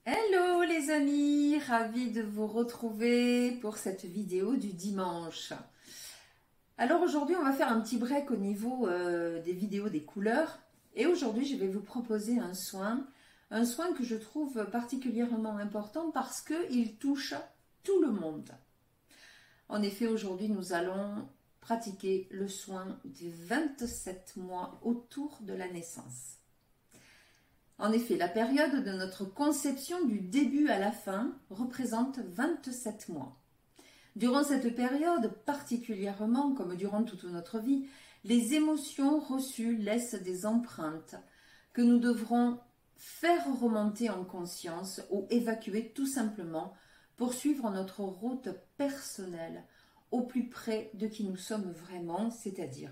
Hello les amis, ravie de vous retrouver pour cette vidéo du dimanche. Alors aujourd'hui on va faire un petit break au niveau des vidéos des couleurs et aujourd'hui je vais vous proposer un soin que je trouve particulièrement important parce qu'il touche tout le monde. En effet aujourd'hui nous allons pratiquer le soin des 27 mois autour de la naissance. En effet, la période de notre conception du début à la fin représente 27 mois. Durant cette période, particulièrement comme durant toute notre vie, les émotions reçues laissent des empreintes que nous devrons faire remonter en conscience ou évacuer tout simplement pour suivre notre route personnelle au plus près de qui nous sommes vraiment, c'est-à-dire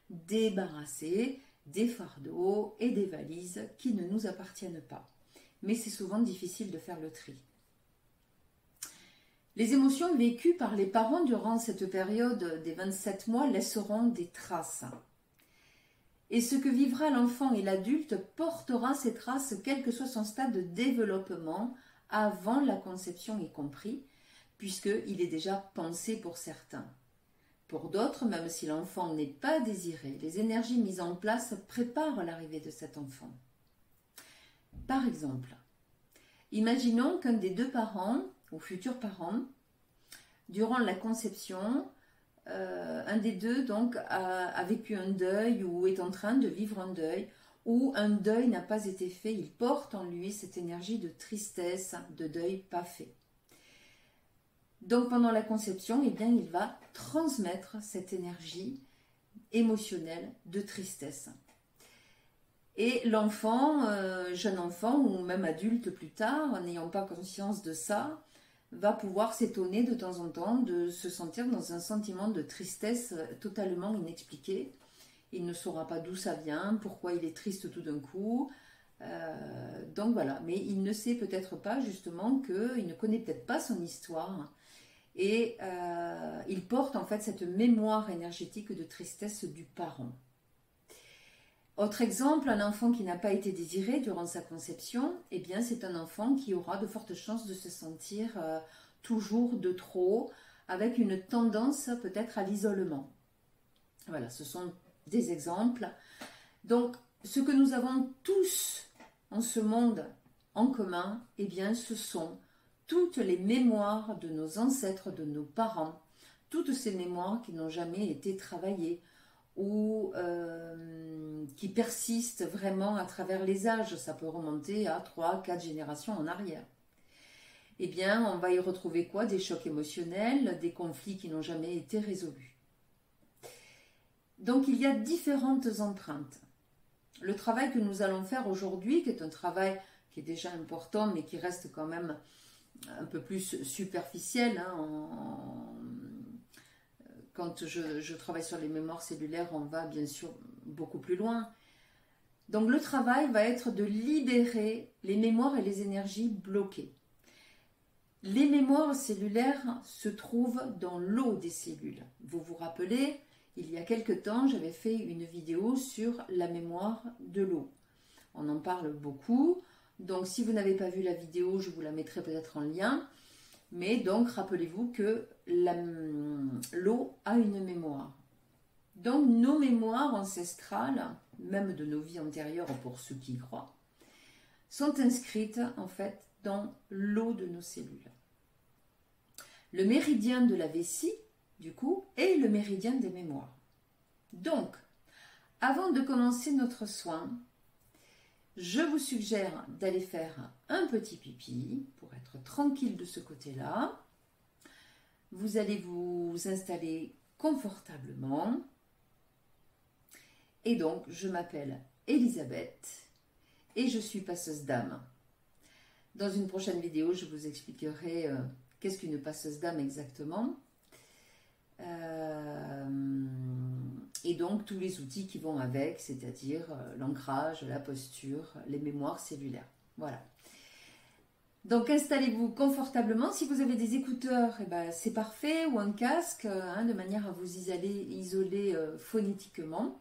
débarrasser des fardeaux et des valises qui ne nous appartiennent pas. Mais c'est souvent difficile de faire le tri. Les émotions vécues par les parents durant cette période des 27 mois laisseront des traces. Et ce que vivra l'enfant et l'adulte portera ces traces quel que soit son stade de développement, avant la conception y compris, puisqu'il est déjà pensé pour certains. Pour d'autres, même si l'enfant n'est pas désiré, les énergies mises en place préparent l'arrivée de cet enfant. Par exemple, imaginons qu'un des deux parents, ou futurs parents, durant la conception, un des deux donc a vécu un deuil ou est en train de vivre un deuil, ou un deuil n'a pas été fait, il porte en lui cette énergie de tristesse, de deuil pas fait. Donc pendant la conception, eh bien, il va transmettre cette énergie émotionnelle de tristesse. Et l'enfant, jeune enfant ou même adulte plus tard, n'ayant pas conscience de ça, va pouvoir s'étonner de temps en temps de se sentir dans un sentiment de tristesse totalement inexpliqué. Il ne saura pas d'où ça vient, pourquoi il est triste tout d'un coup. Donc voilà, mais il ne sait peut-être pas justement qu'il ne connaît peut-être pas son histoire. Et il porte en fait cette mémoire énergétique de tristesse du parent. Autre exemple, un enfant qui n'a pas été désiré durant sa conception, eh bien c'est un enfant qui aura de fortes chances de se sentir toujours de trop, avec une tendance peut-être à l'isolement. Voilà, ce sont des exemples. Donc, ce que nous avons tous en ce monde en commun, eh bien ce sont toutes les mémoires de nos ancêtres, de nos parents, toutes ces mémoires qui n'ont jamais été travaillées ou qui persistent vraiment à travers les âges. Ça peut remonter à 3, 4 générations en arrière. Eh bien, on va y retrouver quoi? Des chocs émotionnels, des conflits qui n'ont jamais été résolus. Donc, il y a différentes empreintes. Le travail que nous allons faire aujourd'hui, qui est un travail qui est déjà important, mais qui reste quand même un peu plus superficielle. Quand je travaille sur les mémoires cellulaires, on va bien sûr beaucoup plus loin. Donc le travail va être de libérer les mémoires et les énergies bloquées. Les mémoires cellulaires se trouvent dans l'eau des cellules. Vous vous rappelez, il y a quelque temps, j'avais fait une vidéo sur la mémoire de l'eau. On en parle beaucoup. Donc si vous n'avez pas vu la vidéo, je vous la mettrai peut-être en lien. Mais donc rappelez-vous que l'eau a une mémoire. Donc nos mémoires ancestrales, même de nos vies antérieures pour ceux qui y croient, sont inscrites en fait dans l'eau de nos cellules. Le méridien de la vessie, du coup, est le méridien des mémoires. Donc, avant de commencer notre soin, je vous suggère d'aller faire un petit pipi pour être tranquille de ce côté-là. Vous allez vous installer confortablement. Et donc, je m'appelle Elisabeth et je suis passeuse d'âme. Dans une prochaine vidéo, je vous expliquerai qu'est-ce qu'une passeuse d'âme exactement. Et donc tous les outils qui vont avec, c'est-à-dire l'ancrage, la posture, les mémoires cellulaires. Voilà. Donc installez-vous confortablement. Si vous avez des écouteurs, eh ben, c'est parfait, ou un casque, de manière à vous isoler phonétiquement.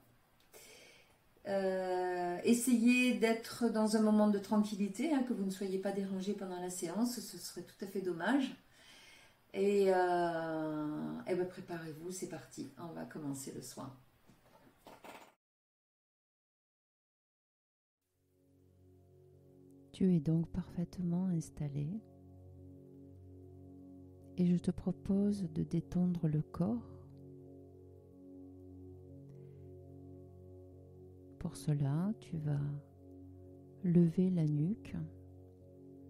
Essayez d'être dans un moment de tranquillité, que vous ne soyez pas dérangé pendant la séance, ce serait tout à fait dommage. Et ben préparez-vous, c'est parti, on va commencer le soin. Tu es donc parfaitement installé et je te propose de détendre le corps. Pour cela, tu vas lever la nuque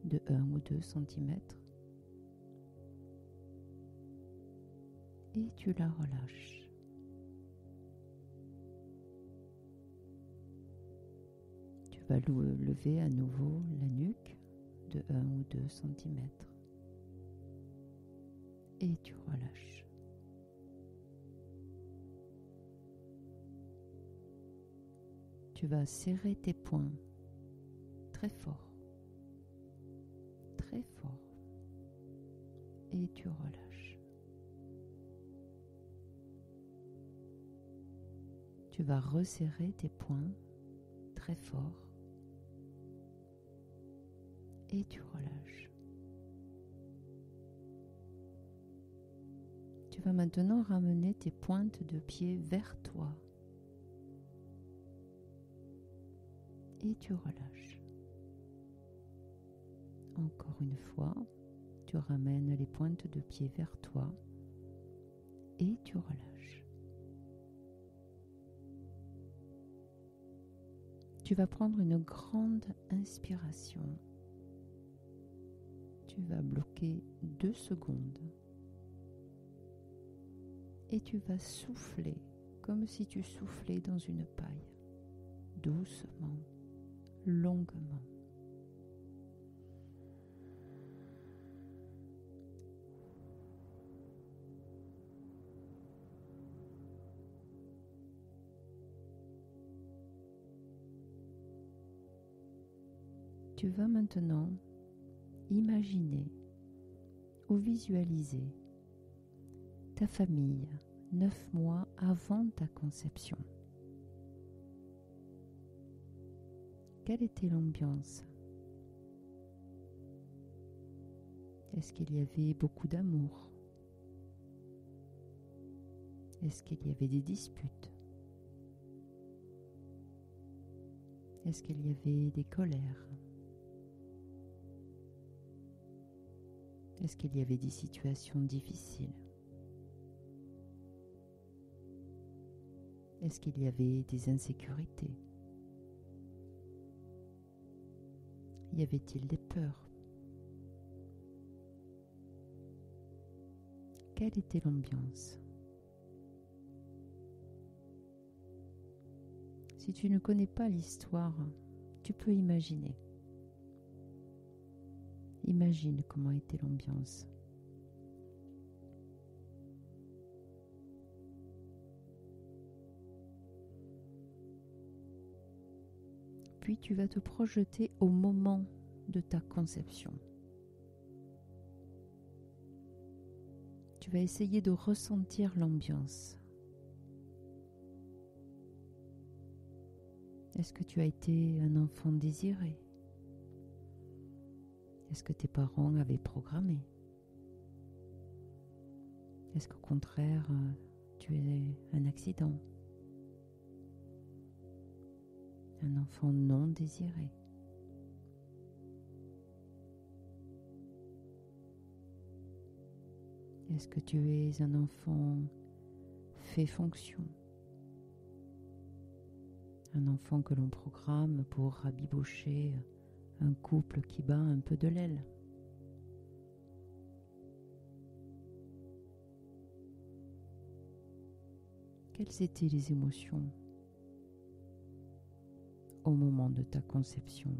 de 1 ou 2 cm et tu la relâches. Tu vas lever à nouveau la nuque de 1 ou 2 cm et tu relâches. Tu vas serrer tes poings très fort et tu relâches. Tu vas resserrer tes poings très fort et tu relâches. Tu vas maintenant ramener tes pointes de pied vers toi et tu relâches. Encore une fois, tu ramènes les pointes de pied vers toi et tu relâches. Tu vas prendre une grande inspiration. Tu vas bloquer 2 secondes et tu vas souffler comme si tu soufflais dans une paille, doucement, longuement. Tu vas maintenant imaginer ou visualiser ta famille 9 mois avant ta conception. Quelle était l'ambiance? Est-ce qu'il y avait beaucoup d'amour? Est-ce qu'il y avait des disputes? Est-ce qu'il y avait des colères? Est-ce qu'il y avait des situations difficiles? Est-ce qu'il y avait des insécurités? Y avait-il des peurs? Quelle était l'ambiance? Si tu ne connais pas l'histoire, tu peux imaginer. Imagine comment était l'ambiance. Puis tu vas te projeter au moment de ta conception. Tu vas essayer de ressentir l'ambiance. Est-ce que tu as été un enfant désiré? Est-ce que tes parents avaient programmé? Est-ce qu'au contraire, tu es un accident? Un enfant non désiré? Est-ce que tu es un enfant fait fonction? Un enfant que l'on programme pour rabibocher un couple qui bat un peu de l'aile? Quelles étaient les émotions au moment de ta conception?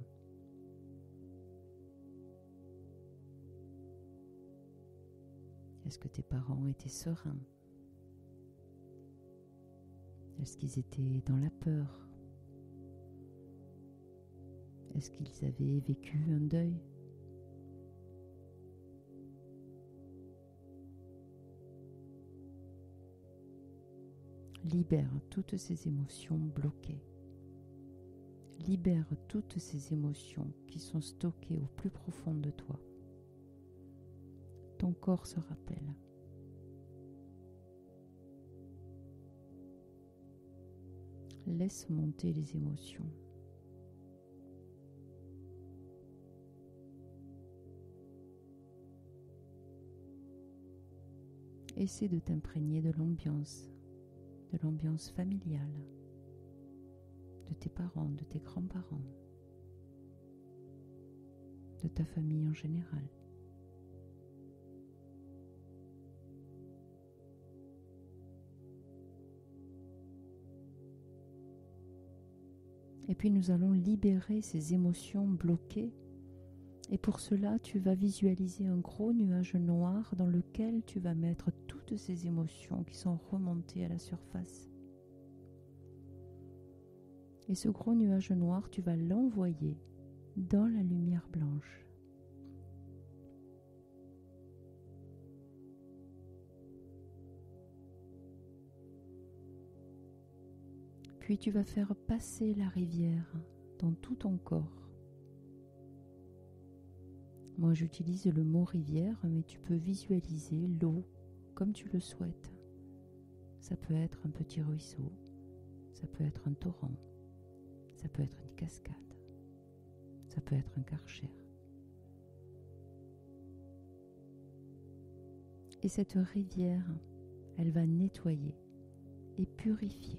Est-ce que tes parents étaient sereins? Est-ce qu'ils étaient dans la peur? Est-ce qu'ils avaient vécu un deuil? Libère toutes ces émotions bloquées. Libère toutes ces émotions qui sont stockées au plus profond de toi. Ton corps se rappelle. Laisse monter les émotions. Essaie de t'imprégner de l'ambiance familiale, de tes parents, de tes grands-parents, de ta famille en général. Et puis nous allons libérer ces émotions bloquées. Et pour cela, tu vas visualiser un gros nuage noir dans lequel tu vas mettre toutes ces émotions qui sont remontées à la surface. Et ce gros nuage noir, tu vas l'envoyer dans la lumière blanche. Puis tu vas faire passer la rivière dans tout ton corps. Moi, j'utilise le mot rivière, mais tu peux visualiser l'eau comme tu le souhaites. Ça peut être un petit ruisseau, ça peut être un torrent, ça peut être une cascade, ça peut être un karcher. Et cette rivière, elle va nettoyer et purifier.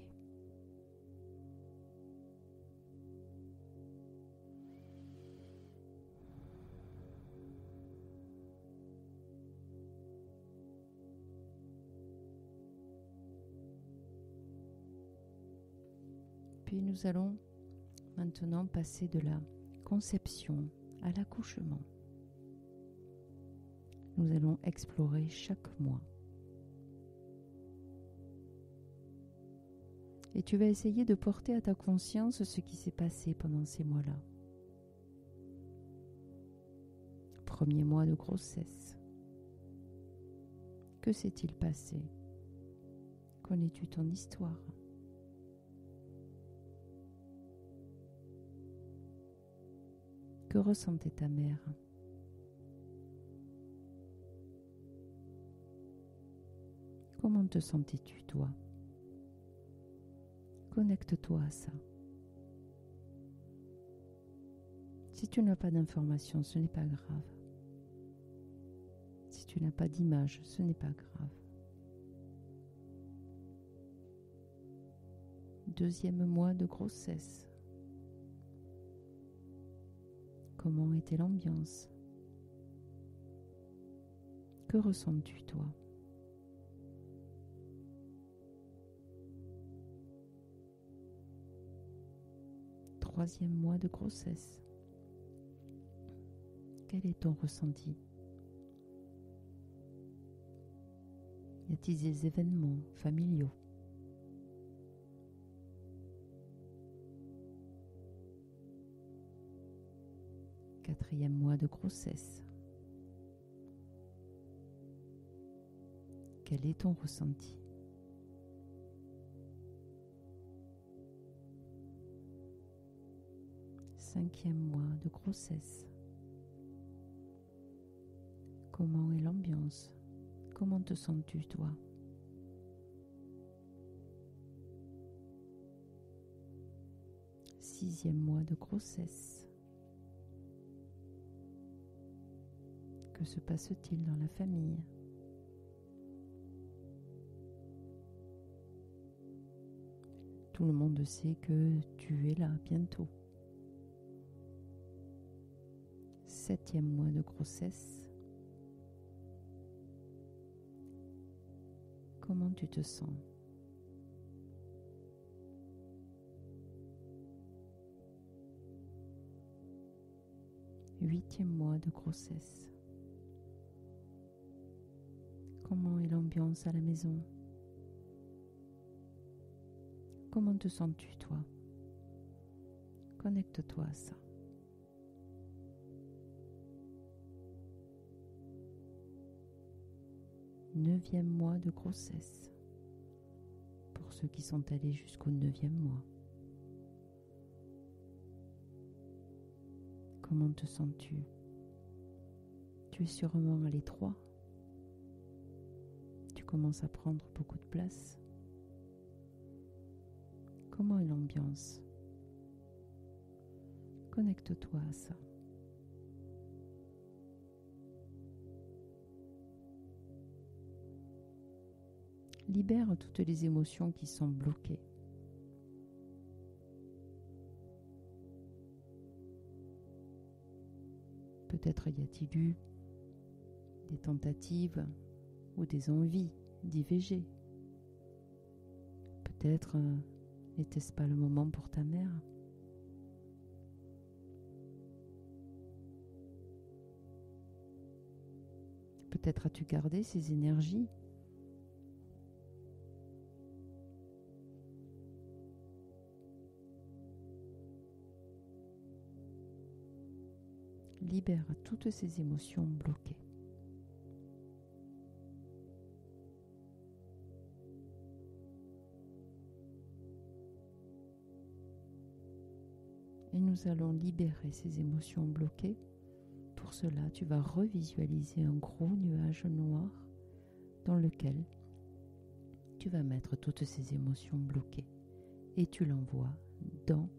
Puis nous allons maintenant passer de la conception à l'accouchement. Nous allons explorer chaque mois. Et tu vas essayer de porter à ta conscience ce qui s'est passé pendant ces mois-là. Premier mois de grossesse. Que s'est-il passé? Connais-tu ton histoire? Que ressentait ta mère? Comment te sentais-tu, toi? Connecte-toi à ça. Si tu n'as pas d'informations, ce n'est pas grave. Si tu n'as pas d'image, ce n'est pas grave. Deuxième mois de grossesse. Comment était l'ambiance? Que ressens-tu, toi? Troisième mois de grossesse. Quel est ton ressenti? Y a-t-il des événements familiaux? Quatrième mois de grossesse. Quel est ton ressenti? Cinquième mois de grossesse. Comment est l'ambiance? Comment te sens-tu, toi? Sixième mois de grossesse. Que se passe-t-il dans la famille? Tout le monde sait que tu es là bientôt. Septième mois de grossesse. Comment tu te sens? Huitième mois de grossesse. Comment est l'ambiance à la maison? Comment te sens-tu, toi? Connecte-toi à ça. Neuvième mois de grossesse. Pour ceux qui sont allés jusqu'au 9e mois. Comment te sens-tu? Tu es sûrement à l'étroit. Tu commences à prendre beaucoup de place. Comment est l'ambiance? Connecte-toi à ça. Libère toutes les émotions qui sont bloquées. Peut-être y a-t-il eu des tentatives ou des envies d'IVG. Peut-être n'était-ce pas le moment pour ta mère. Peut-être as-tu gardé ces énergies. Libère toutes ces émotions bloquées. Et nous allons libérer ces émotions bloquées. Pour cela, tu vas revisualiser un gros nuage noir dans lequel tu vas mettre toutes ces émotions bloquées et tu l'envoies dans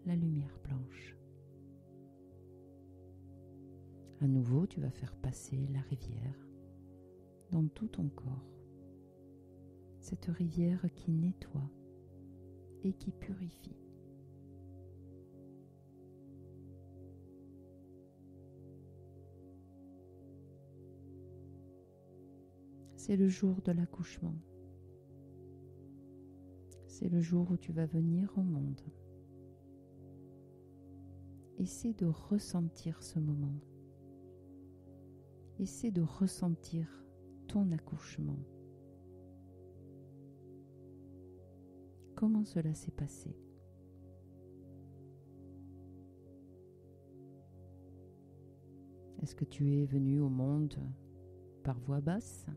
la lumière blanche. À nouveau, tu vas faire passer la rivière dans tout ton corps. Cette rivière qui nettoie et qui purifie. C'est le jour de l'accouchement. C'est le jour où tu vas venir au monde. Essaie de ressentir ce moment. Essaie de ressentir ton accouchement. Comment cela s'est passé? Est-ce que tu es venu au monde par voie basse?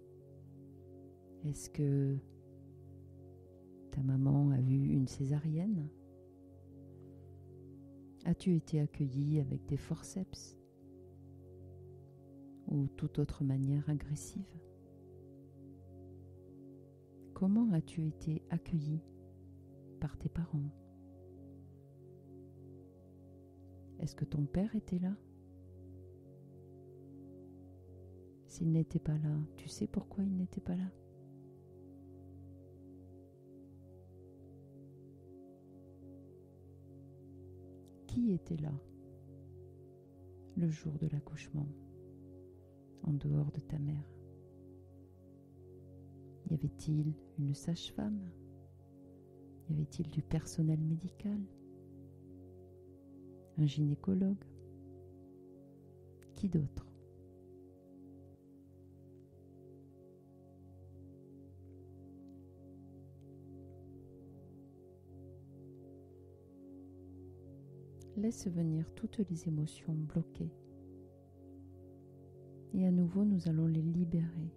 Est-ce que ta maman a eu une césarienne? As-tu été accueilli avec des forceps ou toute autre manière agressive? Comment as-tu été accueilli par tes parents? Est-ce que ton père était là? S'il n'était pas là, tu sais pourquoi il n'était pas là? Qui était là le jour de l'accouchement, en dehors de ta mère? Y avait-il une sage-femme? Y avait-il du personnel médical? Un gynécologue? Qui d'autre? Laisse venir toutes les émotions bloquées. Et à nouveau, nous allons les libérer.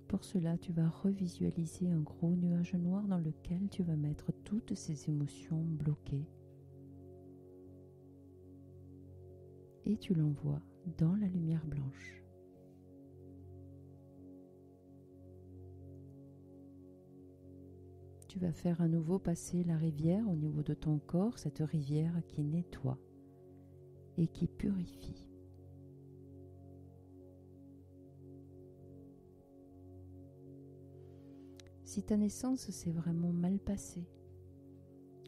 Pour cela, tu vas revisualiser un gros nuage noir dans lequel tu vas mettre toutes ces émotions bloquées. Et tu l'envoies dans la lumière blanche. Tu vas faire à nouveau passer la rivière au niveau de ton corps, cette rivière qui nettoie et qui purifie. Si ta naissance s'est vraiment mal passée,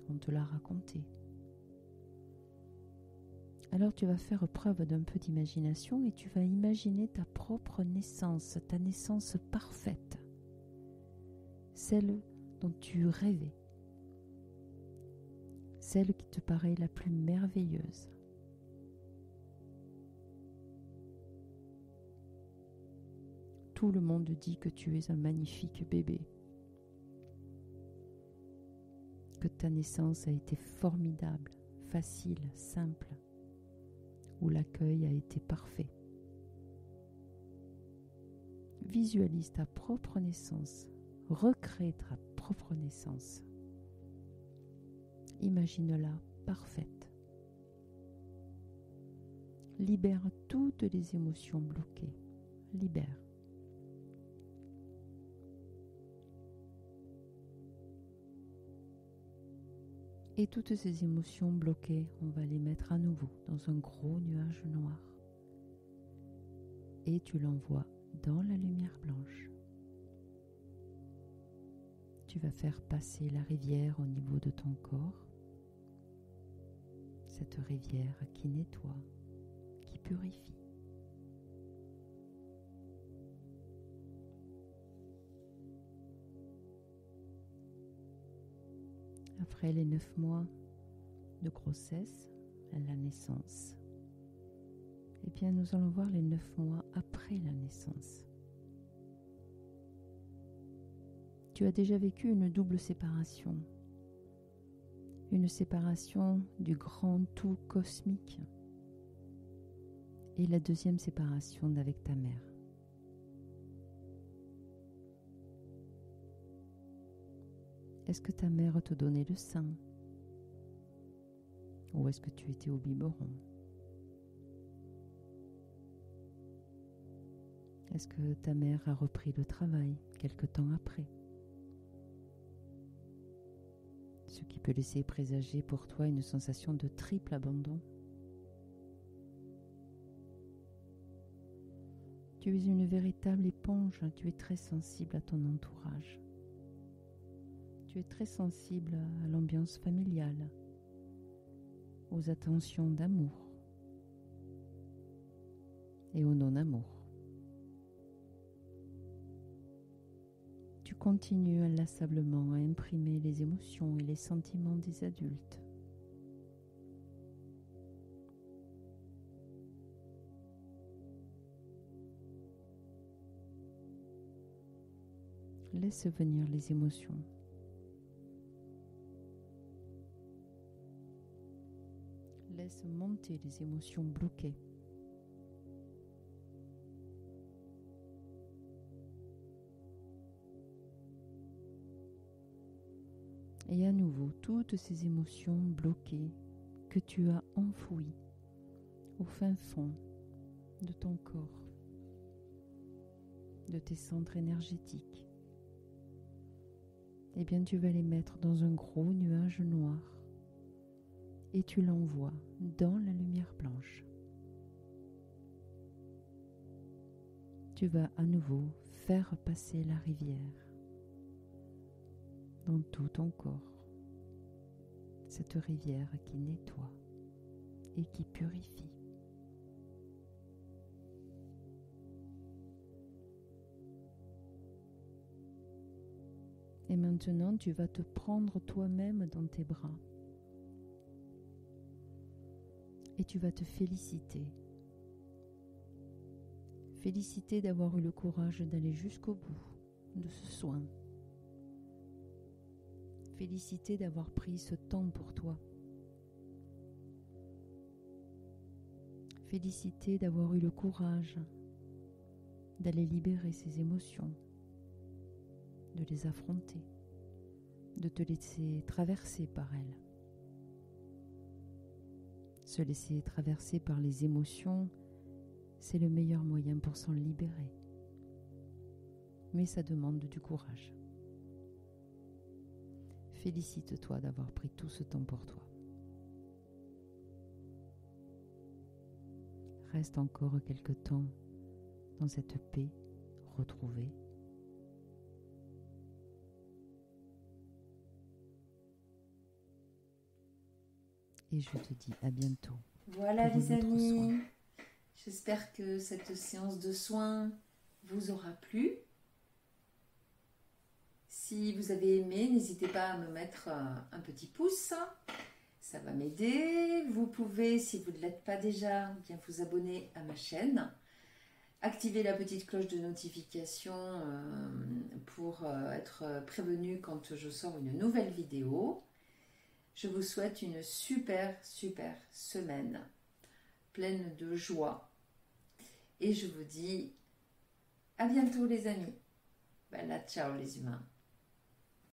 on te l'a raconté, alors tu vas faire preuve d'un peu d'imagination et tu vas imaginer ta propre naissance, ta naissance parfaite, celle dont tu rêvais, celle qui te paraît la plus merveilleuse. Tout le monde dit que tu es un magnifique bébé, que ta naissance a été formidable, facile, simple, où l'accueil a été parfait. Visualise ta propre naissance, recrée ta propre naissance. Imagine-la parfaite. Libère toutes les émotions bloquées. Libère. Et toutes ces émotions bloquées, on va les mettre à nouveau dans un gros nuage noir. Et tu l'envoies dans la lumière blanche. Tu vas faire passer la rivière au niveau de ton corps. Cette rivière qui nettoie, qui purifie. Après les 9 mois de grossesse, à la naissance, eh bien nous allons voir les 9 mois après la naissance. Tu as déjà vécu une double séparation, une séparation du grand tout cosmique et la deuxième séparation d'avec ta mère. Est-ce que ta mère te donnait le sein? Ou est-ce que tu étais au biberon? Est-ce que ta mère a repris le travail quelque temps après? Ce qui peut laisser présager pour toi une sensation de triple abandon. Tu es une véritable éponge, tu es très sensible à ton entourage. Tu es très sensible à l'ambiance familiale, aux attentions d'amour et au non-amour. Tu continues inlassablement à imprimer les émotions et les sentiments des adultes. Laisse venir les émotions. Laisse monter les émotions bloquées. Et à nouveau, toutes ces émotions bloquées que tu as enfouies au fin fond de ton corps, de tes centres énergétiques, eh bien tu vas les mettre dans un gros nuage noir et tu l'envoies dans la lumière blanche. Tu vas à nouveau faire passer la rivière dans tout ton corps, cette rivière qui nettoie et qui purifie. Et maintenant, tu vas te prendre toi-même dans tes bras et tu vas te féliciter. Féliciter d'avoir eu le courage d'aller jusqu'au bout de ce soin. Féliciter d'avoir pris ce temps pour toi. Féliciter d'avoir eu le courage d'aller libérer ces émotions, de les affronter, de te laisser traverser par elles. Se laisser traverser par les émotions, c'est le meilleur moyen pour s'en libérer. Mais ça demande du courage. Félicite-toi d'avoir pris tout ce temps pour toi. Reste encore quelque temps dans cette paix retrouvée. Et je te dis à bientôt. Voilà les amis, j'espère que cette séance de soins vous aura plu. Si vous avez aimé, n'hésitez pas à me mettre un petit pouce, ça va m'aider. Vous pouvez, si vous ne l'êtes pas déjà, bien vous abonner à ma chaîne. Activez la petite cloche de notification pour être prévenu quand je sors une nouvelle vidéo. Je vous souhaite une super semaine pleine de joie. Et je vous dis à bientôt les amis. Ben là, ciao les humains.